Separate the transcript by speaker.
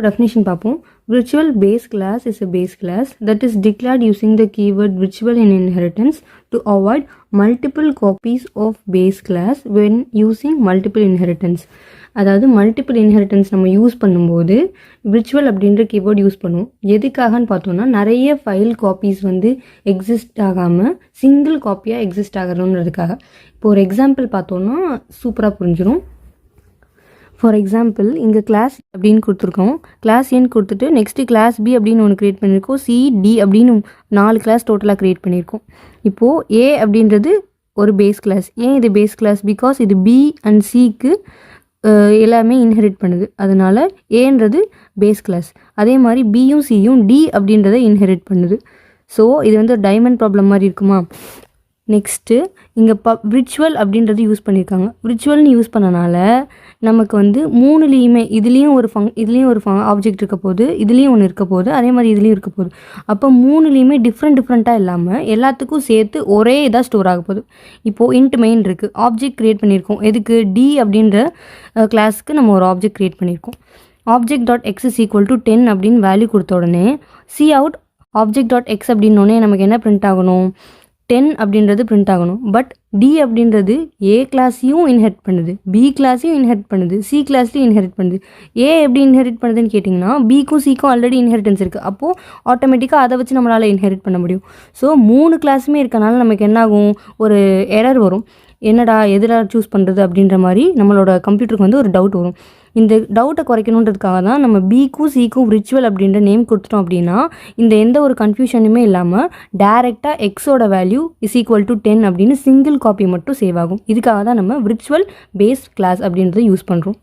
Speaker 1: definition பார்ப்போம். Virtual base class is a base class that is declared using the keyword virtual in inheritance to avoid multiple copies of base class when using multiple inheritance. அதாவது multiple inheritance நம்ம use பண்ணும்போது virtual அப்படின்ற keyword use பண்ணுவோம். எதுக்காகன்னு பார்த்தோம்னா நிறைய file copies வந்து exist ஆகாமல் சிங்கிள் காப்பியாக எக்ஸிஸ்ட் ஆகணுன்றதுக்காக. இப்போ ஒரு எக்ஸாம்பிள் பார்த்தோன்னா சூப்பராக புரிஞ்சிடும். ஃபார் எக்ஸாம்பிள் இங்கே கிளாஸ் அப்படின்னு கொடுத்துருக்கோம். கிளாஸ் ஏன்னு கொடுத்துட்டு நெக்ஸ்ட்டு கிளாஸ் பி அப்படின்னு ஒன்று க்ரியேட் பண்ணியிருக்கோம். சி டி அப்படின்னு 4 கிளாஸ் டோட்டலாக க்ரியேட் பண்ணியிருக்கோம். இப்போது ஏ அப்படின்றது ஒரு பேஸ் கிளாஸ். ஏன் இது பேஸ் கிளாஸ்? பிகாஸ் இது பி அண்ட் சிக்கு எல்லாமே இன்ஹெரிட் பண்ணுது. அதனால் ஏன்றது பேஸ் கிளாஸ். அதே மாதிரி பியும் சியும் டி அப்படின்றத இன்ஹெரிட் பண்ணுது. ஸோ இது வந்து ஒரு டைமண்ட் ப்ராப்ளம் மாதிரி இருக்குமா? நெக்ஸ்ட்டு இங்கே விர்ச்சுவல் அப்படின்றது யூஸ் பண்ணியிருக்காங்க. விர்ச்சுவல்னு யூஸ் பண்ணனால நமக்கு வந்து மூணுலேயுமே இதுலேயும் ஒரு ஆப்ஜெக்ட் இருக்க போகுது, இதுலேயும் ஒன்று இருக்க போகுது, அதே மாதிரி இதுலேயும் இருக்க போகுது. அப்போ மூணுலேயுமே டிஃப்ரெண்ட்டாக இல்லாமல் எல்லாத்துக்கும் சேர்த்து ஒரே இதாக ஸ்டோர் ஆக போகுது. இப்போது இன்ட் மெயின் இருக்குது, ஆப்ஜெக்ட் க்ரியேட் பண்ணியிருக்கோம். எதுக்கு? டி அப்படின்ற கிளாஸுக்கு நம்ம ஒரு ஆப்ஜெக்ட் க்ரியேட் பண்ணியிருக்கோம். Object dot X is equal to 10 அப்படின்னு வேல்யூ கொடுத்த உடனே C out object dot X அப்படின்னோடனே நமக்கு என்ன பிரிண்ட் ஆகணும்? 10 அப்படின்றது பிரிண்ட் ஆகணும். பட் டி அப்படின்றது ஏ கிளாஸையும் இன்ஹெரிட் பண்ணுது, பி கிளாஸையும் இன்ஹெரிட் பண்ணுது, சி கிளாஸ்லையும் இன்ஹெரிட் பண்ணுது. ஏ எப்படி இன்ஹெரிட் பண்ணுதுன்னு கேட்டிங்கன்னா பிக்கும் சிக்கும் ஆல்ரெடி இன்ஹெரிட்டன்ஸ் இருக்குது. அப்போது ஆட்டோமேட்டிக்காக அதை வச்சு நம்மளால் இன்ஹெரிட் பண்ண முடியும். ஸோ 3 கிளாஸுமே இருக்கனால நமக்கு என்ன ஆகும்? ஒரு எரர் வரும். என்னடா எதிராக சூஸ் பண்ணுறது அப்படின்ற மாதிரி நம்மளோட கம்ப்யூட்டருக்கு வந்து ஒரு டவுட் வரும். இந்த டவுட்டை குறைக்கணுன்றதுக்காக தான் நம்ம பிக்கும் சிக்கும் விர்ச்சுவல் அப்படின்ற நேம் கொடுத்துட்டோம். அப்படின்னா இந்த எந்த ஒரு கன்ஃபியூஷனுமே இல்லாமல் டைரெக்டாக எக்ஸோட வேல்யூ இஸ் ஈக்குவல் டு 10 அப்படின்னு சிங்கிள் காப்பி மட்டும் சேவ் ஆகும். இதுக்காக தான் நம்ம விர்ச்சுவல் பேஸ் கிளாஸ் அப்படின்றத யூஸ் பண்ணுறோம்.